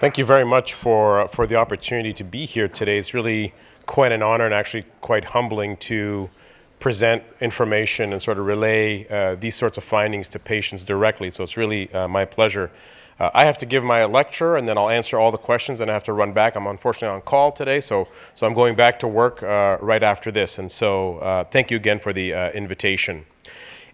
Thank you very much for the opportunity to be here today. It's really quite an honor and actually quite humbling to present information and sort of relay these sorts of findings to patients directly. So it's really my pleasure. I have to give my lecture and then I'll answer all the questions and I have to run back. I'm unfortunately on call today, so I'm going back to work right after this. And so thank you again for the invitation.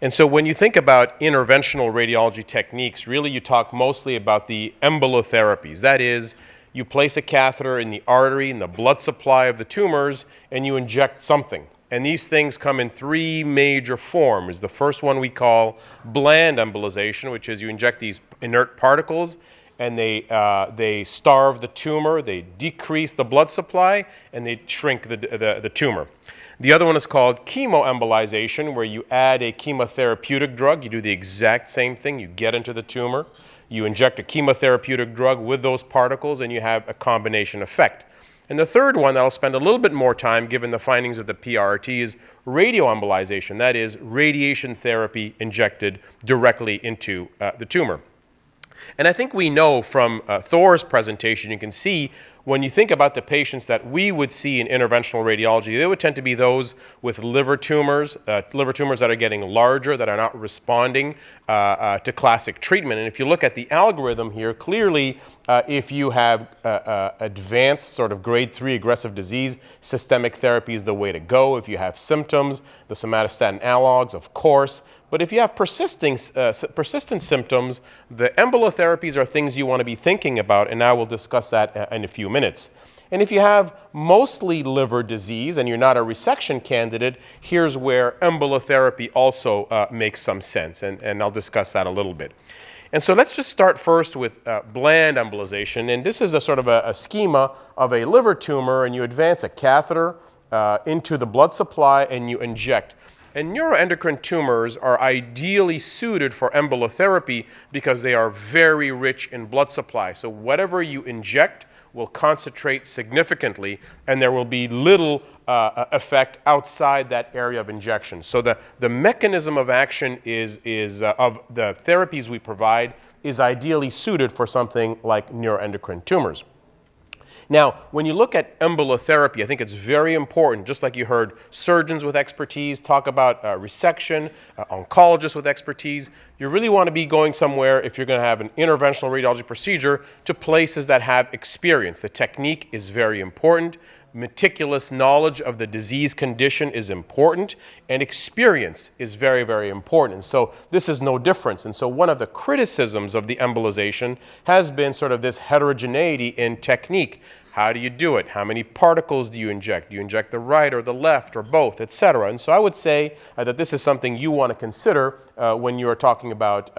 And so when you think about interventional radiology techniques, really you talk mostly about the embolotherapies. That is, you place a catheter in the artery, in the blood supply of the tumors, and you inject something. And these things come in three major forms. The first one we call bland embolization, which is you inject these inert particles, and they starve the tumor, they decrease the blood supply, and they shrink the tumor. The other one is called chemoembolization, where you add a chemotherapeutic drug. You do the exact same thing. You get into the tumor, you inject a chemotherapeutic drug with those particles, and you have a combination effect. And the third one that I'll spend a little bit more time, given the findings of the PRRT, is radioembolization. That is radiation therapy injected directly into the tumor. And I think we know from Thor's presentation, you can see when you think about the patients that we would see in interventional radiology, they would tend to be those with liver tumors that are getting larger, that are not responding to classic treatment. And if you look at the algorithm here, clearly if you have advanced sort of grade 3 aggressive disease, systemic therapy is the way to go. If you have symptoms, the somatostatin analogs, of course. But if you have persistent symptoms, the embolotherapies are things you want to be thinking about, and I will discuss that in a few minutes. And if you have mostly liver disease and you're not a resection candidate, here's where embolotherapy also makes some sense, and I'll discuss that a little bit. And so let's just start first with bland embolization, and this is a sort of a schema of a liver tumor, and you advance a catheter into the blood supply and you inject. And neuroendocrine tumors are ideally suited for embolotherapy because they are very rich in blood supply. So whatever you inject will concentrate significantly, and there will be little effect outside that area of injection. So the mechanism of action of the therapies we provide is ideally suited for something like neuroendocrine tumors. Now, when you look at embolotherapy, I think it's very important, just like you heard surgeons with expertise talk about resection, oncologists with expertise, you really want to be going somewhere, if you're going to have an interventional radiology procedure, to places that have experience. The technique is very important. Meticulous knowledge of the disease condition is important, and experience is very, very important. And so this is no difference. And so one of the criticisms of the embolization has been sort of this heterogeneity in technique. How do you do it? How many particles do you inject? Do you inject the right or the left or both, etc.? And so I would say that this is something you want to consider when you are talking about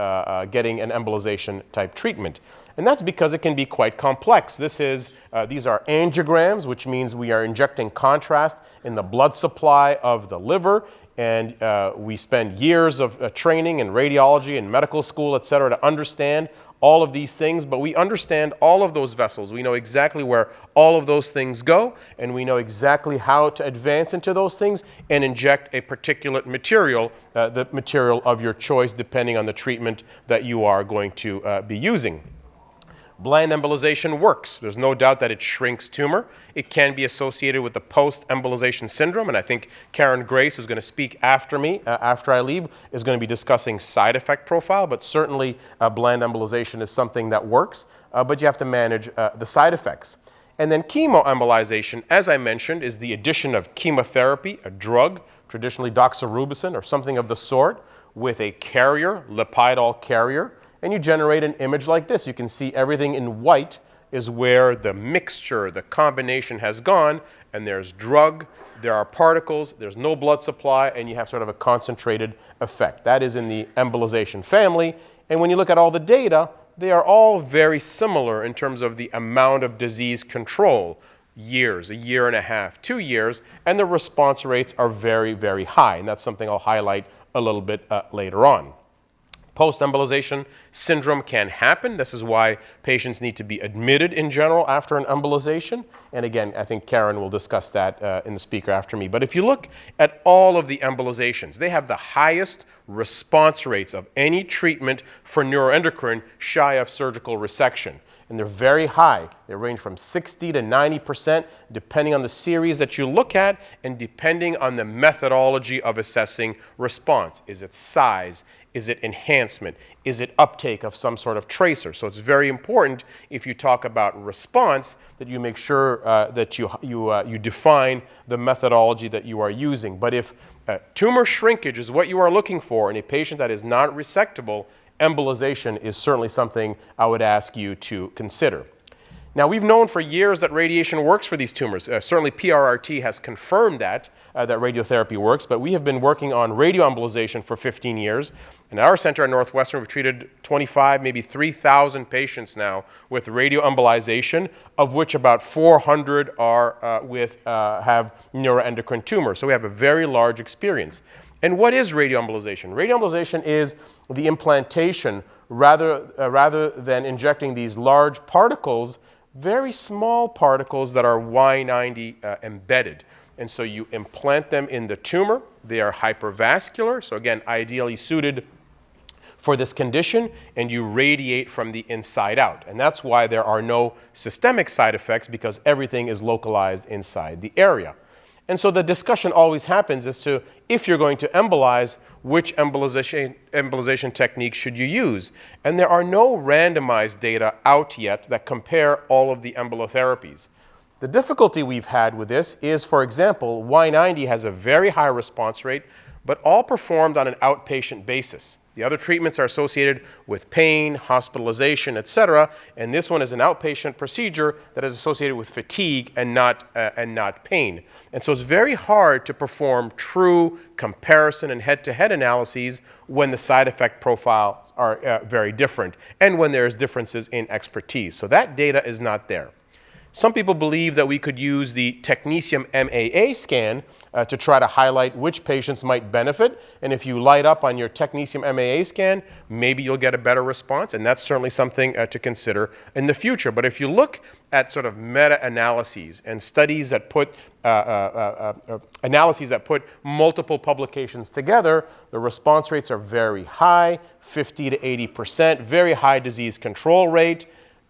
getting an embolization type treatment. And that's because it can be quite complex. These are angiograms, which means we are injecting contrast in the blood supply of the liver, and we spend years of training in radiology and medical school, et cetera, to understand all of these things, but we understand all of those vessels. We know exactly where all of those things go, and we know exactly how to advance into those things and inject a particulate material, the material of your choice, depending on the treatment that you are going to be using. Bland embolization works. There's no doubt that it shrinks tumor. It can be associated with the post-embolization syndrome, and I think Karen Grace, who's going to speak after me, after I leave, is going to be discussing side effect profile, but certainly bland embolization is something that works, but you have to manage the side effects. And then chemoembolization, as I mentioned, is the addition of chemotherapy, a drug, traditionally doxorubicin or something of the sort, with a carrier, lipidol carrier, and you generate an image like this. You can see everything in white is where the mixture, the combination has gone, and there's drug, there are particles, there's no blood supply, and you have sort of a concentrated effect. That is in the embolization family, and when you look at all the data, they are all very similar in terms of the amount of disease control. Years, a year and a half, 2 years, and the response rates are very, very high, and that's something I'll highlight a little bit later on. Post-embolization syndrome can happen. This is why patients need to be admitted in general after an embolization. And again, I think Karen will discuss that in the speaker after me. But if you look at all of the embolizations, they have the highest response rates of any treatment for neuroendocrine shy of surgical resection. and they're very high. They range from 60 to 90%, depending on the series that you look at and depending on the methodology of assessing response. Is it size? Is it enhancement? Is it uptake of some sort of tracer? So it's very important, if you talk about response, that you make sure that you define the methodology that you are using. But if tumor shrinkage is what you are looking for in a patient that is not resectable, embolization is certainly something I would ask you to consider. Now, we've known for years that radiation works for these tumors. Certainly PRRT has confirmed that radiotherapy works, but we have been working on radioembolization for 15 years. In our center at Northwestern, we've treated 25, maybe 3,000 patients now with radioembolization, of which about 400 have neuroendocrine tumors. So we have a very large experience. And what is radioembolization? Radioembolization is the implantation, rather than injecting these large particles, very small particles that are Y90 embedded. And so you implant them in the tumor. They are hypervascular, so again, ideally suited for this condition, and you radiate from the inside out. And that's why there are no systemic side effects, because everything is localized inside the area. And so the discussion always happens as to, if you're going to embolize, which embolization technique should you use? And there are no randomized data out yet that compare all of the embolotherapies. The difficulty we've had with this is, for example, Y90 has a very high response rate, but all performed on an outpatient basis. The other treatments are associated with pain, hospitalization, etc., and this one is an outpatient procedure that is associated with fatigue and not pain. And so it's very hard to perform true comparison and head-to-head analyses when the side effect profiles are very different and when there's differences in expertise. So that data is not there. Some people believe that we could use the technetium MAA scan to try to highlight which patients might benefit. And if you light up on your technetium MAA scan, maybe you'll get a better response. And that's certainly something to consider in the future. But if you look at sort of meta-analyses and studies that put analyses that put multiple publications together, the response rates are very high, 50 to 80%, very high disease control rate.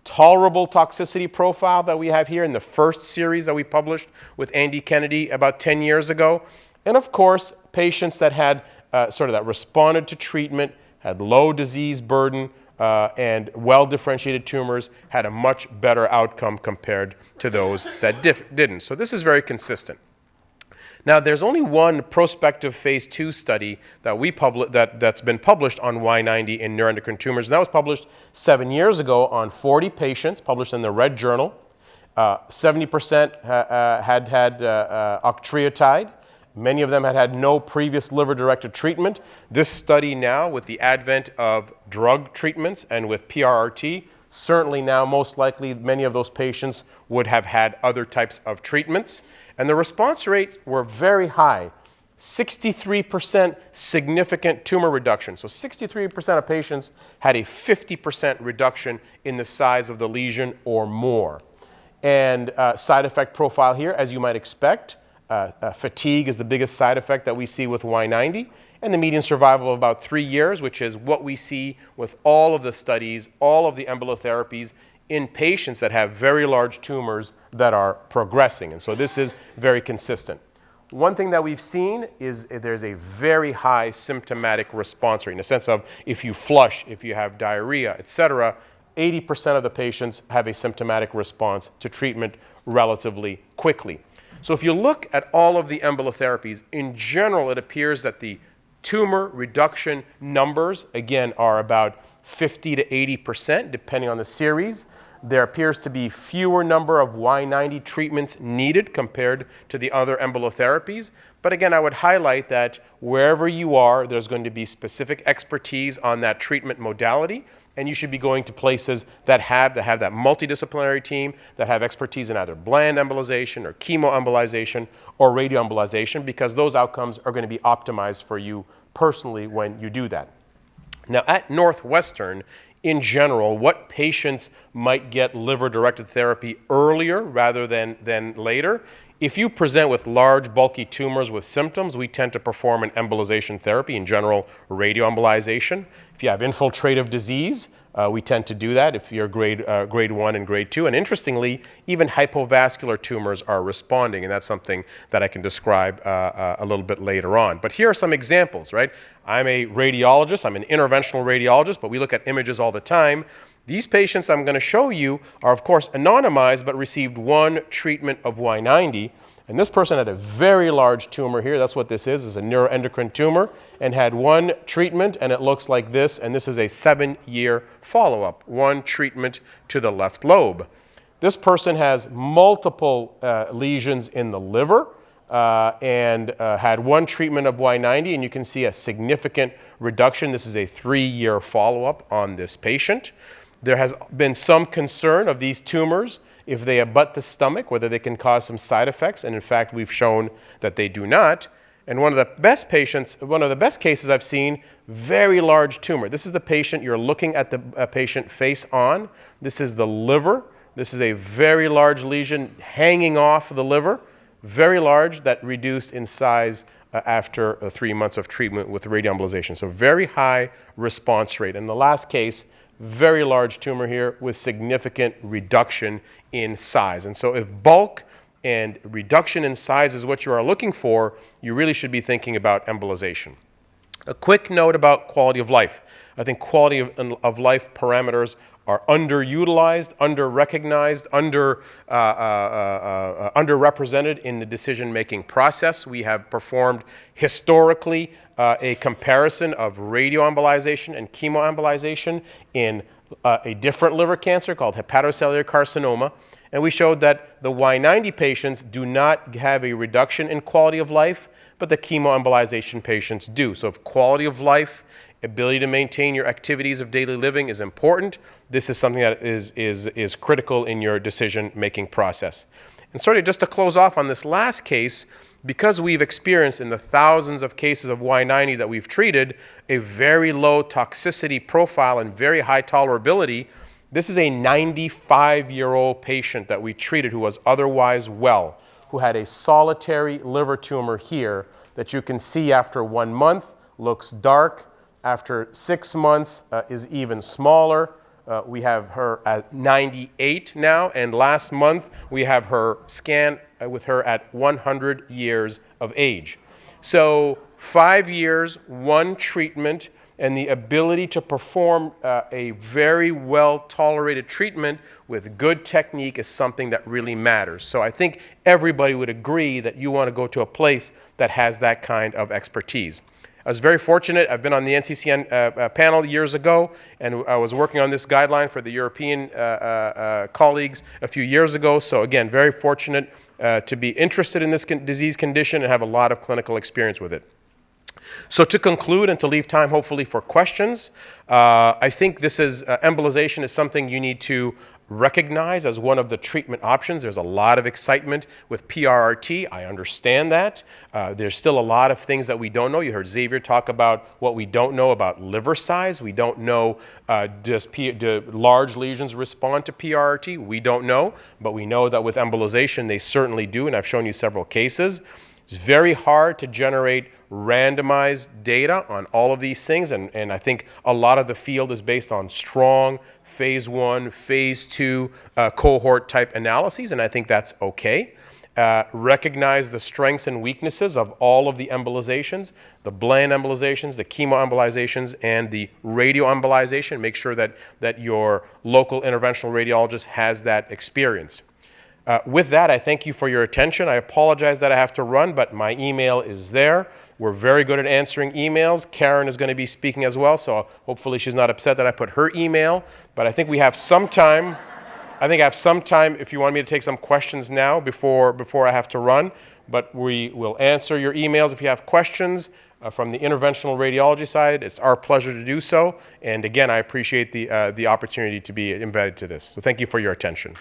Tolerable toxicity profile that we have here in the first series that we published with Andy Kennedy about 10 years ago. And of course, patients that had that responded to treatment, had low disease burden, and well-differentiated tumors had a much better outcome compared to those that didn't. So this is very consistent. Now, there's only one prospective phase 2 study that that's been published on Y90 in neuroendocrine tumors. And that was published 7 years ago on 40 patients, published in the Red Journal. 70% had octreotide. Many of them had no previous liver-directed treatment. This study now, with the advent of drug treatments and with PRRT, certainly now most likely many of those patients would have had other types of treatments. And the response rates were very high, 63% significant tumor reduction. So 63% of patients had a 50% reduction in the size of the lesion or more. And side effect profile here, as you might expect, fatigue is the biggest side effect that we see with Y90, and the median survival of about 3 years, which is what we see with all of the studies, all of the embolotherapies in patients that have very large tumors that are progressing. And so this is very consistent. One thing that we've seen is there's a very high symptomatic response rate, in the sense of if you flush, if you have diarrhea, etc., 80% of the patients have a symptomatic response to treatment relatively quickly. So if you look at all of the embolotherapies, in general, it appears that the tumor reduction numbers, again, are about 50 to 80%, depending on the series. There appears to be fewer number of Y90 treatments needed compared to the other embolotherapies. But again, I would highlight that wherever you are, there's going to be specific expertise on that treatment modality, and you should be going to places that have that multidisciplinary team, that have expertise in either bland embolization or chemoembolization or radioembolization, because those outcomes are going to be optimized for you personally when you do that. Now, at Northwestern, in general, what patients might get liver-directed therapy earlier rather than later If you present with large, bulky tumors with symptoms, we tend to perform an embolization therapy, in general, radioembolization. If you have infiltrative disease, we tend to do that if you're grade 1 and grade 2. And interestingly, even hypovascular tumors are responding, and that's something that I can describe a little bit later on. But here are some examples, right? I'm a radiologist, I'm an interventional radiologist, but we look at images all the time. These patients I'm going to show you are, of course, anonymized, but received one treatment of Y90. And this person had a very large tumor here. That's what this is a neuroendocrine tumor, and had one treatment, and it looks like this. And this is a 7-year follow-up, one treatment to the left lobe. This person has multiple lesions in the liver and had one treatment of Y90, and you can see a significant reduction. This is a 3-year follow-up on this patient. There has been some concern of these tumors, if they abut the stomach, whether they can cause some side effects, and in fact, we've shown that they do not. And one of the best cases I've seen, very large tumor. This is the patient, you're looking at the patient face on. This is the liver. This is a very large lesion hanging off the liver, very large, that reduced in size after 3 months of treatment with radioembolization. So very high response rate. In the last case, very large tumor here with significant reduction in size. And so if bulk and reduction in size is what you are looking for, you really should be thinking about embolization. A quick note about quality of life. I think quality of life parameters are underutilized, under-recognized, underrepresented in the decision-making process. We have performed historically a comparison of radioembolization and chemoembolization in a different liver cancer called hepatocellular carcinoma, and we showed that the Y90 patients do not have a reduction in quality of life, but the chemoembolization patients do. So if quality of life, ability to maintain your activities of daily living is important, this is something that is critical in your decision-making process. And sort of just to close off on this last case, because we've experienced in the thousands of cases of Y90 that we've treated a very low toxicity profile and very high tolerability, this is a 95-year-old patient that we treated who was otherwise well, who had a solitary liver tumor here that you can see after 1 month, looks dark. After 6 months is even smaller. We have her at 98 now, and last month we have her scan with her at 100 years of age. So 5 years, one treatment, and the ability to perform a very well-tolerated treatment with good technique is something that really matters. So I think everybody would agree that you want to go to a place that has that kind of expertise. I was very fortunate. I've been on the NCCN panel years ago, and I was working on this guideline for the European colleagues a few years ago. So again, very fortunate to be interested in this disease condition and have a lot of clinical experience with it. So to conclude and to leave time hopefully for questions, I think this is embolization is something you need to recognize as one of the treatment options. There's a lot of excitement with PRRT. I understand that. There's still a lot of things that we don't know. You heard Xavier talk about what we don't know about liver size. We don't know do large lesions respond to PRRT. We don't know, but we know that with embolization they certainly do, and I've shown you several cases. It's very hard to generate randomized data on all of these things, and I think a lot of the field is based on strong phase 1, phase 2 cohort type analyses, and I think that's okay. Recognize the strengths and weaknesses of all of the embolizations, the Bland embolizations, the chemoembolizations, and the radioembolization. Make sure that your local interventional radiologist has that experience. With that, I thank you for your attention. I apologize that I have to run, but my email is there. We're very good at answering emails. Karen is going to be speaking as well, so hopefully she's not upset that I put her email. But I think we have some time. I think I have some time if you want me to take some questions now before I have to run. But we will answer your emails if you have questions from the interventional radiology side. It's our pleasure to do so. And again, I appreciate the opportunity to be invited to this. So thank you for your attention.